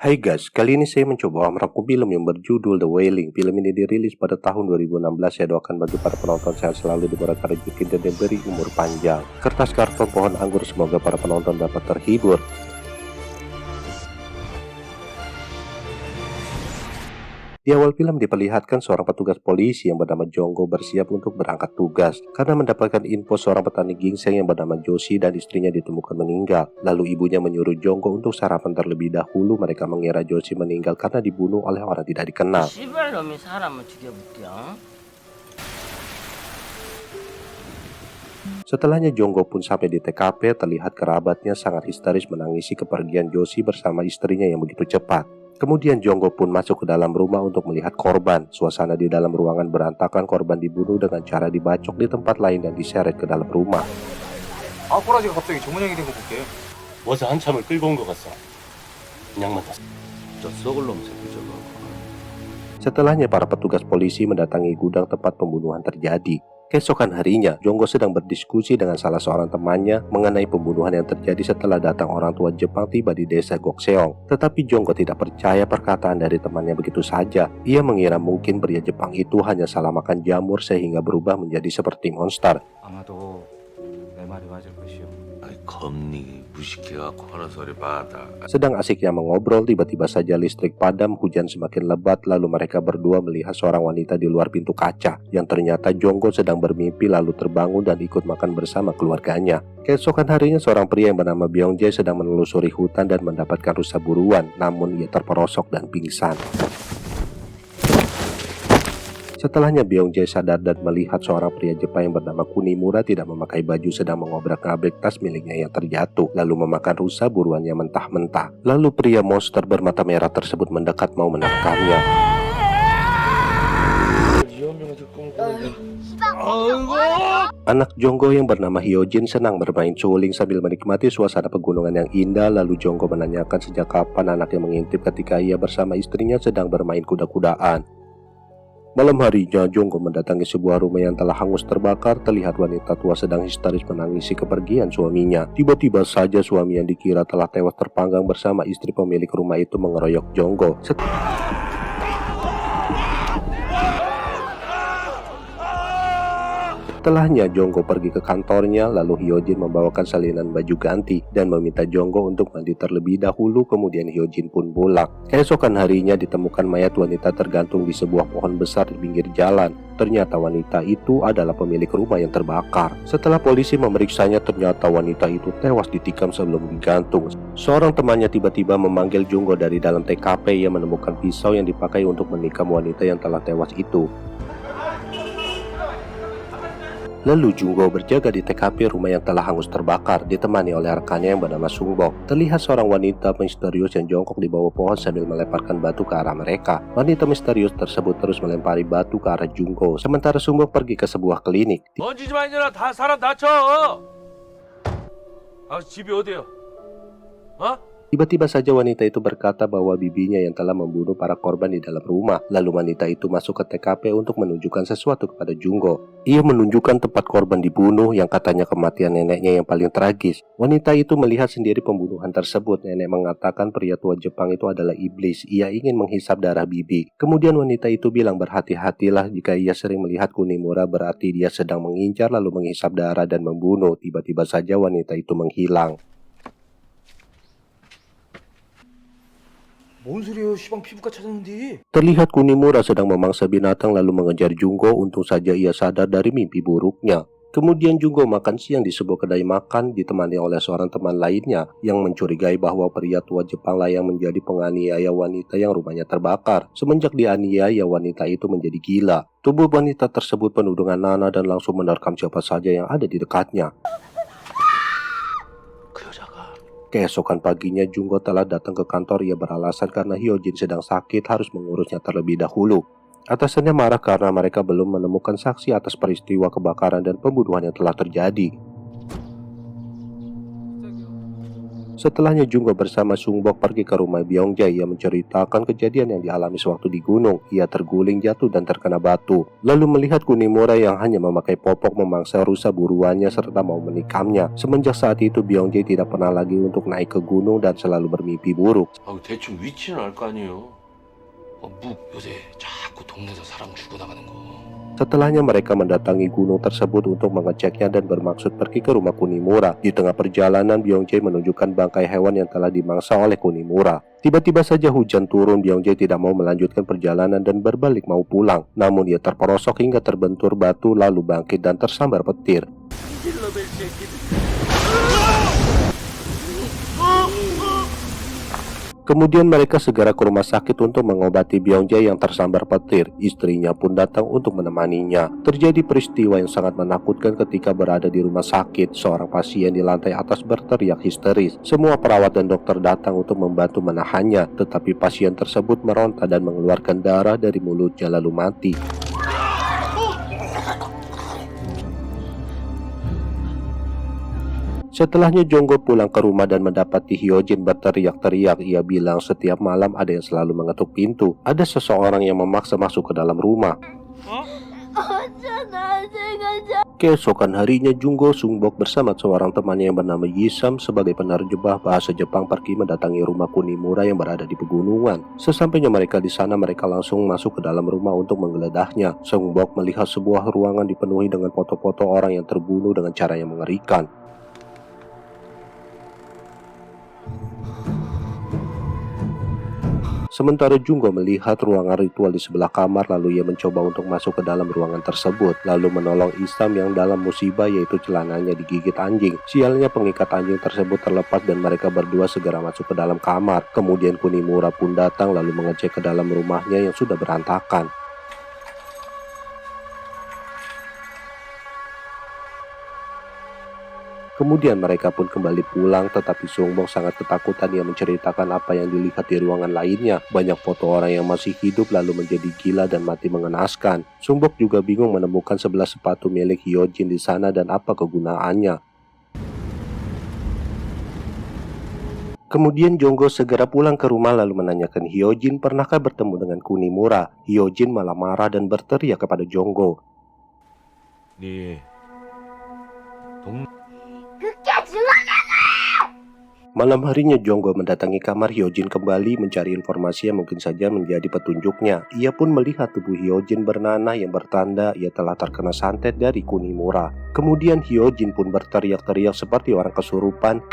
Hai guys, kali ini saya mencoba merangkum film yang berjudul The Wailing. Film ini dirilis pada tahun 2016. Saya doakan bagi para penonton sehat selalu, diberikan rezeki dan diberi umur panjang. Kertas karton pohon anggur, semoga para penonton dapat terhibur. Di awal film diperlihatkan seorang petugas polisi yang bernama Jonggo bersiap untuk berangkat tugas karena mendapatkan info seorang petani ginseng yang bernama Joshi dan istrinya ditemukan meninggal. Lalu ibunya menyuruh Jonggo untuk sarapan terlebih dahulu. Mereka mengira Joshi meninggal karena dibunuh oleh orang tidak dikenal. 씨발놈이 사람을 죽여볼게요. Setelahnya Jonggo pun sampai di TKP, terlihat kerabatnya sangat histeris menangisi kepergian Joshi bersama istrinya yang begitu cepat. Kemudian Jonggo pun masuk ke dalam rumah untuk melihat korban. Suasana di dalam ruangan berantakan, korban dibunuh dengan cara dibacok di tempat lain dan diseret ke dalam rumah. 아, 꼬라지가 갑자기 저 모양이 된 거 볼게. 어제 한참을 끌고 온 것 같소. 그냥만 다. 저 썩을 놈 새끼 저거. Setelahnya para petugas polisi mendatangi gudang tempat pembunuhan terjadi. Keesokan harinya, Jonggo sedang berdiskusi dengan salah seorang temannya mengenai pembunuhan yang terjadi setelah datang orang tua Jepang tiba di desa Gokseong. Tetapi Jonggo tidak percaya perkataan dari temannya begitu saja. Ia mengira mungkin pria Jepang itu hanya salah makan jamur sehingga berubah menjadi seperti monster. 아마도 내 말이 맞을 것이오. 아이 겁니 무식해갖고 허라소리 받아. Sedang asiknya mengobrol, tiba-tiba saja listrik padam, hujan semakin lebat, lalu mereka berdua melihat seorang wanita di luar pintu kaca, yang ternyata Jonggo sedang bermimpi lalu terbangun dan ikut makan bersama keluarganya. Keesokan harinya seorang pria yang bernama Byung-jae sedang menelusuri hutan dan mendapatkan rusa buruan, namun ia terperosok dan pingsan. Setelahnya Byung-jae sadar dan melihat seorang pria Jepang yang bernama Kunimura tidak memakai baju sedang mengobrak-abrik tas miliknya yang terjatuh, lalu memakan rusa buruannya mentah-mentah. Lalu pria monster bermata merah tersebut mendekat mau menangkapnya. Anak Jonggo yang bernama Hyojin senang bermain suling sambil menikmati suasana pegunungan yang indah. Lalu Jonggo menanyakan sejak kapan anaknya mengintip ketika ia bersama istrinya sedang bermain kuda-kudaan. Malam harinya, Jonggo mendatangi sebuah rumah yang telah hangus terbakar. Terlihat wanita tua sedang histeris menangisi kepergian suaminya. Tiba-tiba saja suami yang dikira telah tewas terpanggang bersama istri pemilik rumah itu mengeroyok Jonggo. Setelahnya Jonggo pergi ke kantornya, lalu Hyojin membawakan salinan baju ganti dan meminta Jonggo untuk mandi terlebih dahulu. Kemudian Hyojin pun pulang. Keesokan harinya ditemukan mayat wanita tergantung di sebuah pohon besar di pinggir jalan. Ternyata wanita itu adalah pemilik rumah yang terbakar. Setelah polisi memeriksanya, ternyata wanita itu tewas ditikam sebelum digantung. Seorang temannya tiba-tiba memanggil Jonggo dari dalam TKP. Ia menemukan pisau yang dipakai untuk menikam wanita yang telah tewas itu. Lalu Jonggo berjaga di TKP rumah yang telah hangus terbakar, ditemani oleh rekannya yang bernama Sungbok. Terlihat seorang wanita misterius yang jongkok di bawah pohon sambil melemparkan batu ke arah mereka. Wanita misterius tersebut terus melempari batu ke arah Jonggo, sementara Sungbok pergi ke sebuah klinik. 던지지마 이년아 다 사람 다쳐. 아 집이 어디요? 어? Tiba-tiba saja wanita itu berkata bahwa bibinya yang telah membunuh para korban di dalam rumah. Lalu wanita itu masuk ke TKP untuk menunjukkan sesuatu kepada Jonggo. Ia menunjukkan tempat korban dibunuh yang katanya kematian neneknya yang paling tragis. Wanita itu melihat sendiri pembunuhan tersebut. Nenek mengatakan pria tua Jepang itu adalah iblis. Ia ingin menghisap darah bibi. Kemudian wanita itu bilang berhati-hatilah jika ia sering melihat Kunimura, berarti dia sedang mengincar lalu menghisap darah dan membunuh. Tiba-tiba saja wanita itu menghilang. 뭔 소리예요? 시방 피부과 찾았는데. Terlihat Kunimura sedang memangsa binatang lalu mengejar Jonggo. Untung saja ia sadar dari mimpi buruknya. Kemudian Jonggo makan siang di sebuah kedai makan ditemani oleh seorang teman lainnya yang mencurigai bahwa pria tua Jepang lah yang menjadi penganiaya wanita yang rumahnya terbakar. Semenjak dianiaya, wanita itu menjadi gila. Tubuh wanita tersebut penuh dengan nanah dan langsung menerkam siapa saja yang ada di dekatnya. Keesokan paginya Jonggo telah datang ke kantor. Ia beralasan karena Hyojin sedang sakit harus mengurusnya terlebih dahulu. Atasannya marah karena mereka belum menemukan saksi atas peristiwa kebakaran dan pembunuhan yang telah terjadi. Setelahnya Junggo bersama Sungbok pergi ke rumah Byongjae. Ia menceritakan kejadian yang dialami sewaktu di gunung. Ia terguling jatuh dan terkena batu. Lalu melihat Kunimura yang hanya memakai popok memangsa rusa buruannya serta mau menikamnya. Semenjak saat itu Byongjae tidak pernah lagi untuk naik ke gunung dan selalu bermimpi buruk. 대충 위치는 알 거 아니에요. 요새 자꾸 동네에서 사람 죽어나가는 거. Setelahnya mereka mendatangi gunung tersebut untuk mengeceknya dan bermaksud pergi ke rumah Kunimura. Di tengah perjalanan Byongjae menunjukkan bangkai hewan yang telah dimangsa oleh Kunimura. Tiba-tiba saja hujan turun. Byongjae tidak mau melanjutkan perjalanan dan berbalik mau pulang. Namun ia terperosok hingga terbentur batu lalu bangkit dan tersambar petir. Kemudian mereka segera ke rumah sakit untuk mengobati Byongjae yang tersambar petir. Istrinya pun datang untuk menemaninya. Terjadi peristiwa yang sangat menakutkan ketika berada di rumah sakit. Seorang pasien di lantai atas berteriak histeris. Semua perawat dan dokter datang untuk membantu menahannya, tetapi pasien tersebut meronta dan mengeluarkan darah dari mulutnya lalu mati. Setelahnya Jonggo pulang ke rumah dan mendapati Hyojin berteriak-teriak. Ia bilang setiap malam ada yang selalu mengetuk pintu. Ada seseorang yang memaksa masuk ke dalam rumah. Keesokan harinya Junggo, Sungbok bersama seorang temannya yang bernama Yisam sebagai penerjemah bahasa Jepang pergi mendatangi rumah Kunimura yang berada di pegunungan. Sesampainya mereka di sana, mereka langsung masuk ke dalam rumah untuk menggeledahnya. Sungbok melihat sebuah ruangan dipenuhi dengan foto-foto orang yang terbunuh dengan cara yang mengerikan. Sementara Junggo melihat ruangan ritual di sebelah kamar, lalu ia mencoba untuk masuk ke dalam ruangan tersebut, lalu menolong Isam yang dalam musibah yaitu celananya digigit anjing. Sialnya pengikat anjing tersebut terlepas dan mereka berdua segera masuk ke dalam kamar. Kemudian Kunimura pun datang lalu mengecek ke dalam rumahnya yang sudah berantakan. Kemudian mereka pun kembali pulang, tetapi Sungbok sangat ketakutan. Ia menceritakan apa yang dilihat di ruangan lainnya. Banyak foto orang yang masih hidup lalu menjadi gila dan mati mengenaskan. Sungbok juga bingung menemukan 11 sepatu milik Hyojin di sana dan apa kegunaannya. Kemudian Jonggo segera pulang ke rumah lalu menanyakan Hyojin pernahkah bertemu dengan Kunimura. Hyojin malah marah dan berteriak kepada Jonggo. Malam harinya Jonggo mendatangi kamar Hyojin kembali mencari informasi yang mungkin saja menjadi petunjuknya. Ia pun melihat tubuh Hyojin bernanah yang bertanda ia telah terkena santet dari Kunimura. Kemudian Hyojin pun berteriak-teriak seperti orang kesurupan.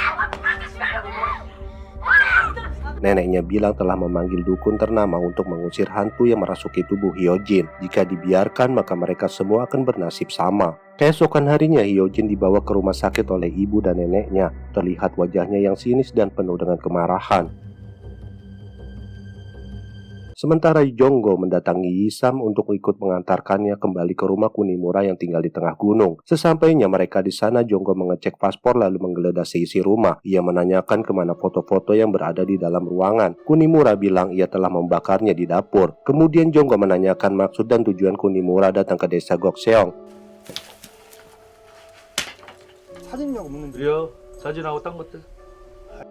Neneknya bilang telah memanggil dukun ternama untuk mengusir hantu yang merasuki tubuh Hyojin. Jika dibiarkan maka mereka semua akan bernasib sama. Keesokan harinya Hyojin dibawa ke rumah sakit oleh ibu dan neneknya. Terlihat wajahnya yang sinis dan penuh dengan kemarahan. Sementara Jonggo mendatangi Yisam untuk ikut mengantarkannya kembali ke rumah Kunimura yang tinggal di tengah gunung. Sesampainya mereka di sana, Jonggo mengecek paspor lalu menggeledah seisi rumah. Ia menanyakan kemana foto-foto yang berada di dalam ruangan. Kunimura bilang ia telah membakarnya di dapur. Kemudian Jonggo menanyakan maksud dan tujuan Kunimura datang ke desa Gokseong.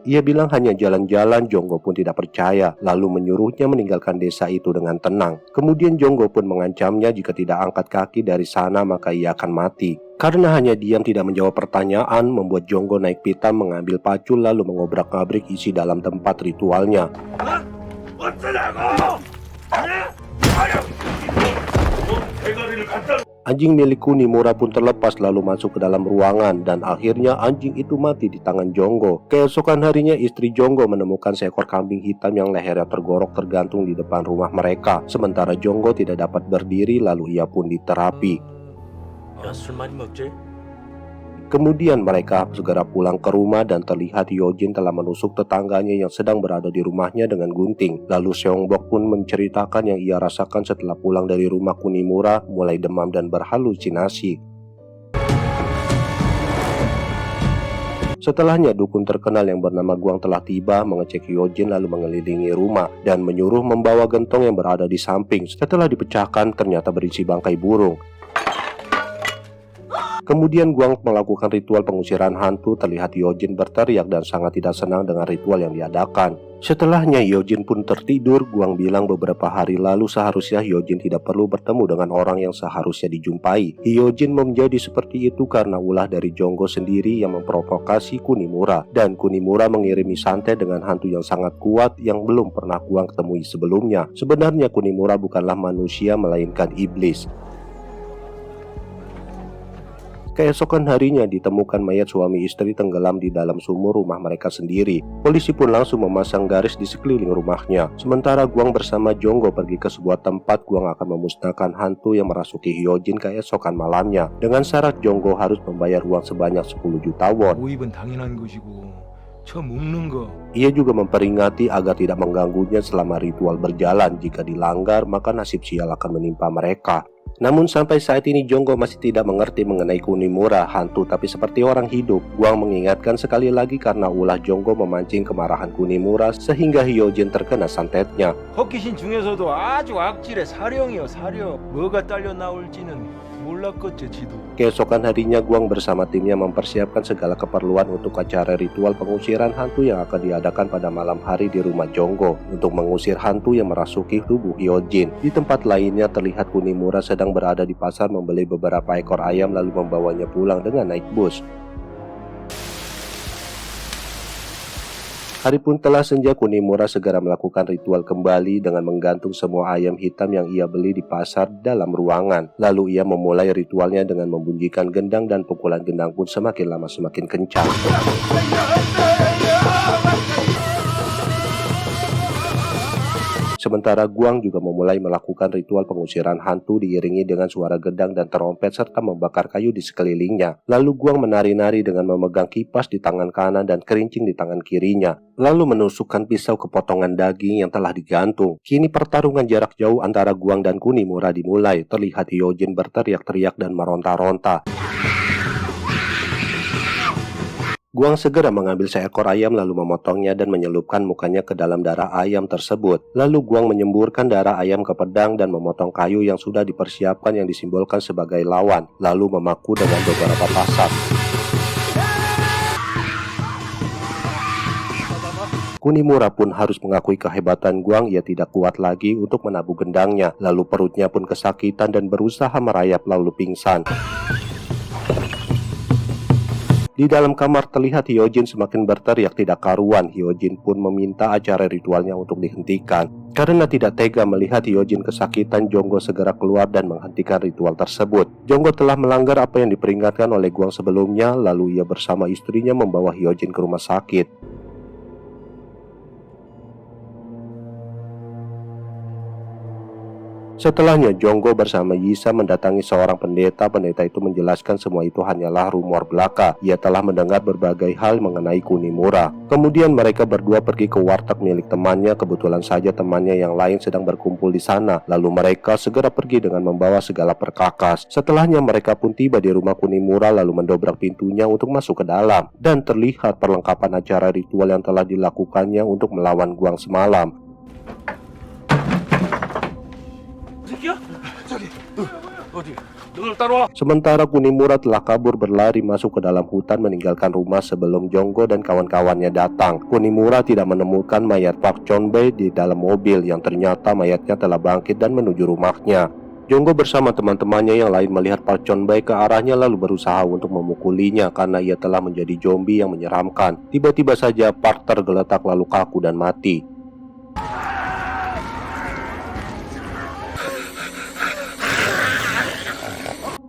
Ia bilang hanya jalan-jalan. Jonggo pun tidak percaya, lalu menyuruhnya meninggalkan desa itu dengan tenang. Kemudian Jonggo pun mengancamnya jika tidak angkat kaki dari sana maka ia akan mati. Karena hanya diam tidak menjawab pertanyaan, membuat Jonggo naik pitam mengambil pacul lalu mengobrak-abrik isi dalam tempat ritualnya. Anjing milik Kunimura pun terlepas lalu masuk ke dalam ruangan dan akhirnya anjing itu mati di tangan Jonggo. Keesokan harinya istri Jonggo menemukan seekor kambing hitam yang lehernya tergorok tergantung di depan rumah mereka. Sementara Jonggo tidak dapat berdiri lalu ia pun diterapi. Kemudian mereka segera pulang ke rumah dan terlihat Hyojin telah menusuk tetangganya yang sedang berada di rumahnya dengan gunting. Lalu Seongbok pun menceritakan yang ia rasakan setelah pulang dari rumah Kunimura, mulai demam dan berhalusinasi. Setelahnya dukun terkenal yang bernama Guang telah tiba, mengecek Hyojin lalu mengelilingi rumah dan menyuruh membawa gentong yang berada di samping. Setelah dipecahkan ternyata berisi bangkai burung. Kemudian Guang melakukan ritual pengusiran hantu. Terlihat Hyojin berteriak dan sangat tidak senang dengan ritual yang diadakan. Setelahnya Hyojin pun tertidur. Guang bilang beberapa hari lalu seharusnya Hyojin tidak perlu bertemu dengan orang yang seharusnya dijumpai. Hyojin menjadi seperti itu karena ulah dari Jonggo sendiri yang memprovokasi Kunimura. Dan Kunimura mengirimi santet dengan hantu yang sangat kuat yang belum pernah Guang temui sebelumnya. Sebenarnya Kunimura bukanlah manusia melainkan iblis. Keesokan harinya ditemukan mayat suami istri tenggelam di dalam sumur rumah mereka sendiri. Polisi pun langsung memasang garis di sekeliling rumahnya. Sementara Guang bersama Jonggo pergi ke sebuah tempat. Guang akan memusnahkan hantu yang merasuki Hyojin keesokan malamnya. Dengan syarat Jonggo harus membayar uang sebanyak 10 juta won. 모입은 당연한 것이고 저 묶는 거 Ia juga memperingati agar tidak mengganggunya selama ritual berjalan. Jika dilanggar maka nasib sial akan menimpa mereka. Namun sampai saat ini Jonggo masih tidak mengerti mengenai Kunimura, hantu tapi seperti orang hidup. Guang mengingatkan sekali lagi karena ulah Jonggo memancing kemarahan Kunimura sehingga Hyojin terkena santetnya. 헛기신 중에서도 아주 악질의 사령이요 사령. 뭐가 딸려 나올지는 몰랐겠지 지도. Keesokan harinya Guang bersama timnya mempersiapkan segala keperluan untuk acara ritual pengusiran hantu yang akan diadakan pada malam hari di rumah Jonggo untuk mengusir hantu yang merasuki tubuh Hyojin. Di tempat lainnya terlihat Kunimura sedang berada di pasar membeli beberapa ekor ayam lalu membawanya pulang dengan naik bus. Hari pun telah senja. Kunimura segera melakukan ritual kembali dengan menggantung semua ayam hitam yang ia beli di pasar dalam ruangan. Lalu ia memulai ritualnya dengan membunyikan gendang dan pukulan gendang pun semakin lama semakin kencang. Sementara Guang juga memulai melakukan ritual pengusiran hantu diiringi dengan suara gendang dan trompet serta membakar kayu di sekelilingnya. Lalu Guang menari-nari dengan memegang kipas di tangan kanan dan kerincing di tangan kirinya. Lalu menusukkan pisau ke potongan daging yang telah digantung. Kini pertarungan jarak jauh antara Guang dan Kunimura dimulai. Terlihat Hyojin berteriak-teriak dan meronta-ronta. Guang segera mengambil seekor ayam lalu memotongnya dan menyelupkan mukanya ke dalam darah ayam tersebut. Lalu Guang menyemburkan darah ayam ke pedang dan memotong kayu yang sudah dipersiapkan yang disimbolkan sebagai lawan. Lalu memaku dengan beberapa pasak. Kunimura pun harus mengakui kehebatan Guang. Ia tidak kuat lagi untuk menabuh gendangnya. Lalu perutnya pun kesakitan dan berusaha merayap lalu pingsan. Di dalam kamar terlihat Hyojin semakin berteriak tidak karuan. Hyojin pun meminta acara ritualnya untuk dihentikan. Karena tidak tega melihat Hyojin kesakitan, Jonggo segera keluar dan menghentikan ritual tersebut. Jonggo telah melanggar apa yang diperingatkan oleh Guang sebelumnya. Lalu ia bersama istrinya membawa Hyojin ke rumah sakit. Setelahnya Jonggo bersama Yisa mendatangi seorang pendeta. Pendeta itu menjelaskan semua itu hanyalah rumor belaka. Ia telah mendengar berbagai hal mengenai Kunimura. Kemudian mereka berdua pergi ke warteg milik temannya. Kebetulan saja temannya yang lain sedang berkumpul di sana. Lalu mereka segera pergi dengan membawa segala perkakas. Setelahnya mereka pun tiba di rumah Kunimura lalu mendobrak pintunya untuk masuk ke dalam. Dan terlihat perlengkapan acara ritual yang telah dilakukannya untuk melawan Guang semalam. Sementara Kunimura telah kabur berlari masuk ke dalam hutan meninggalkan rumah sebelum Jonggo dan kawan-kawannya datang. Kunimura tidak menemukan mayat Park Chonbei di dalam mobil yang ternyata mayatnya telah bangkit dan menuju rumahnya. Jonggo bersama teman-temannya yang lain melihat Park Chonbei ke arahnya lalu berusaha untuk memukulinya karena ia telah menjadi zombie yang menyeramkan. Tiba-tiba saja Park tergeletak lalu kaku dan mati.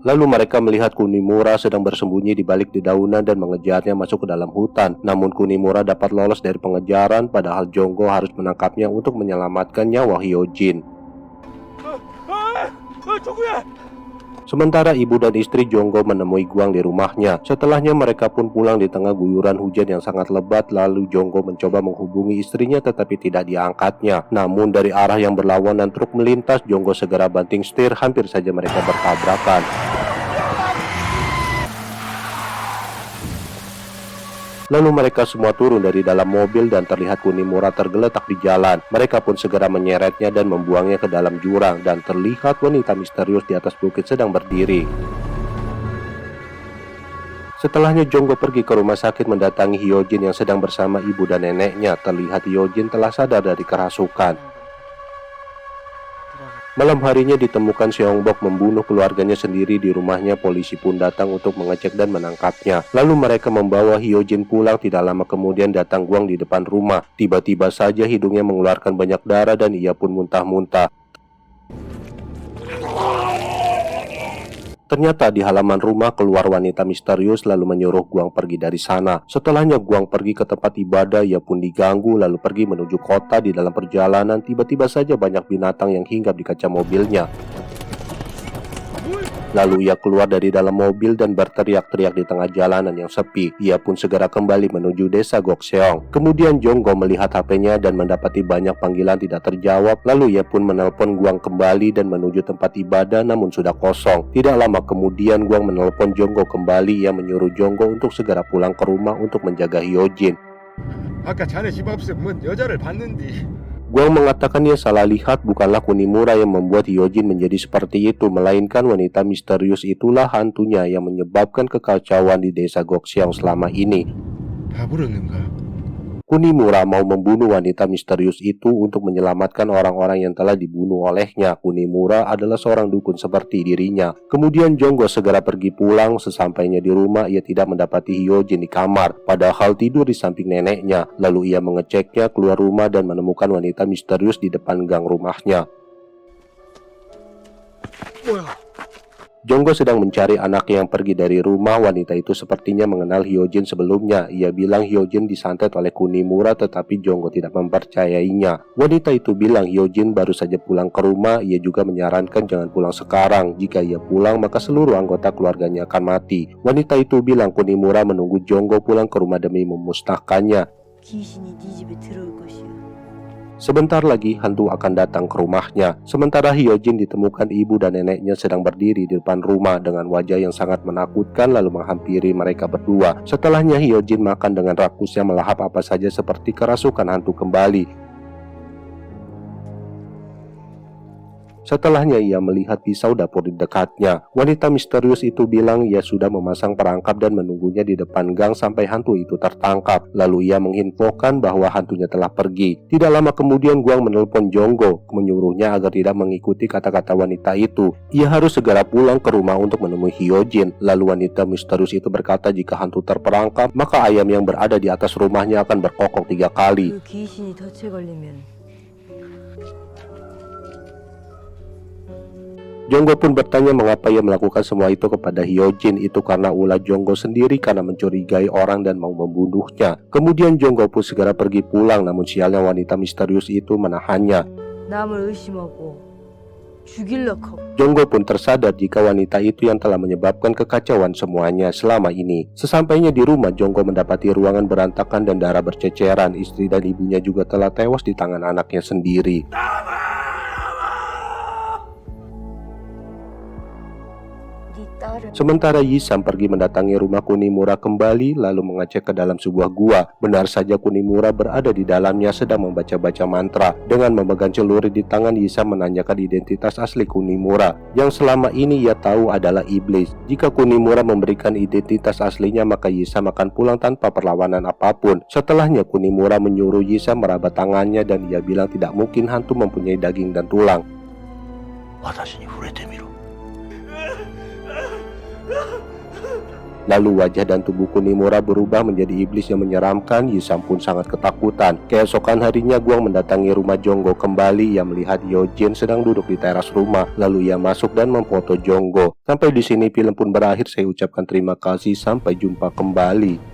Lalu mereka melihat Kunimura sedang bersembunyi di balik dedaunan dan mengejarnya masuk ke dalam hutan. Namun Kunimura dapat lolos dari pengejaran padahal Jonggo harus menangkapnya untuk menyelamatkan nyawa Hyojin. Sementara ibu dan istri Jonggo menemui Guang di rumahnya. Setelahnya mereka pun pulang di tengah guyuran hujan yang sangat lebat. Lalu Jonggo mencoba menghubungi istrinya tetapi tidak diangkatnya. Namun dari arah yang berlawanan truk melintas, Jonggo segera banting setir, hampir saja mereka bertabrakan. Lalu mereka semua turun dari dalam mobil dan terlihat Kunimura tergeletak di jalan. Mereka pun segera menyeretnya dan membuangnya ke dalam jurang dan terlihat wanita misterius di atas bukit sedang berdiri. Setelahnya Jonggo pergi ke rumah sakit mendatangi Hyojin yang sedang bersama ibu dan neneknya. Terlihat Hyojin telah sadar dari kerasukan. Malam harinya ditemukan Seongbok membunuh keluarganya sendiri di rumahnya. Polisi pun datang untuk mengecek dan menangkapnya. Lalu mereka membawa Hyojin pulang. Tidak lama kemudian datang Gwang di depan rumah. Tiba-tiba saja hidungnya mengeluarkan banyak darah dan ia pun muntah-muntah. Ternyata di halaman rumah keluar wanita misterius lalu menyuruh Gwang pergi dari sana. Setelahnya Gwang pergi ke tempat ibadah, ia pun diganggu lalu pergi menuju kota. Di dalam perjalanan tiba-tiba saja banyak binatang yang hinggap di kaca mobilnya. Lalu ia keluar dari dalam mobil dan berteriak-teriak di tengah jalanan yang sepi. Ia pun segera kembali menuju desa Gokseong. Kemudian Jonggo melihat HP-nya dan mendapati banyak panggilan tidak terjawab. Lalu ia pun menelpon Gwang kembali dan menuju tempat ibadah namun sudah kosong. Tidak lama kemudian Gwang menelpon Jonggo kembali. Ia menyuruh Jonggo untuk segera pulang ke rumah untuk menjaga Hyojin. 아까 자네 집 앞에서 뭔 여자를 봤는데. Gwang mengatakan ia salah lihat, bukanlah Kunimura yang membuat Hyojin menjadi seperti itu, melainkan wanita misterius itulah hantunya yang menyebabkan kekacauan di desa Gokseong selama ini. 다 불었는가? Kunimura mau membunuh wanita misterius itu untuk menyelamatkan orang-orang yang telah dibunuh olehnya. Kunimura adalah seorang dukun seperti dirinya. Kemudian Jonggo segera pergi pulang. Sesampainya di rumah ia tidak mendapati Hyojin di kamar, padahal tidur di samping neneknya. Lalu ia mengeceknya keluar rumah dan menemukan wanita misterius di depan gang rumahnya. Jonggo sedang mencari anaknya yang pergi dari rumah. Wanita itu sepertinya mengenal Hyojin sebelumnya. Ia bilang Hyojin disantet oleh Kunimura, tetapi Jonggo tidak mempercayainya. Wanita itu bilang Hyojin baru saja pulang ke rumah. Ia juga menyarankan jangan pulang sekarang. Jika ia pulang maka seluruh anggota keluarganya akan mati. Wanita itu bilang Kunimura menunggu Jonggo pulang ke rumah demi memusnahkannya. Sebentar lagi hantu akan datang ke rumahnya. Sementara Hyojin ditemukan ibu dan neneknya sedang berdiri di depan rumah dengan wajah yang sangat menakutkan lalu menghampiri mereka berdua. Setelahnya Hyojin makan dengan rakusnya melahap apa saja seperti kerasukan hantu kembali. Setelahnya ia melihat pisau dapur di dekatnya. Wanita misterius itu bilang ia sudah memasang perangkap dan menunggunya di depan gang sampai hantu itu tertangkap. Lalu ia menginfokan bahwa hantunya telah pergi. Tidak lama kemudian Gwang menelpon Jonggo, menyuruhnya agar tidak mengikuti kata-kata wanita itu. Ia harus segera pulang ke rumah untuk menemui Hyojin. Lalu wanita misterius itu berkata jika hantu terperangkap, maka ayam yang berada di atas rumahnya akan berkokok 3 kali. Jonggo pun bertanya mengapa ia melakukan semua itu kepada Hyojin. Itu karena ulah Jonggo sendiri karena mencurigai orang dan mau membunuhnya. Kemudian Jonggo pun segera pergi pulang, namun sialnya wanita misterius itu menahannya. Jonggo pun tersadar jika wanita itu yang telah menyebabkan kekacauan semuanya selama ini. Sesampainya di rumah, Jonggo mendapati ruangan berantakan dan darah berceceran. Istri dan ibunya juga telah tewas di tangan anaknya sendiri. Sementara Yisam pergi mendatangi rumah Kunimura kembali lalu mengecek ke dalam sebuah gua. Benar saja Kunimura berada di dalamnya sedang membaca-baca mantra. Dengan memegang celurit di tangan, Yisam menanyakan identitas asli Kunimura yang selama ini ia tahu adalah iblis. Jika Kunimura memberikan identitas aslinya maka Yisam akan pulang tanpa perlawanan apapun. Setelahnya Kunimura menyuruh Yisam meraba tangannya dan ia bilang tidak mungkin hantu mempunyai daging dan tulang. Lalu wajah dan tubuh Kunimura berubah menjadi iblis yang menyeramkan. Yisam pun sangat ketakutan. Keesokan harinya Gwang mendatangi rumah Jonggo kembali. Ia melihat Hyojin sedang duduk di teras rumah. Lalu ia masuk dan memfoto Jonggo. Sampai di sini film pun berakhir. Saya ucapkan terima kasih. Sampai jumpa kembali.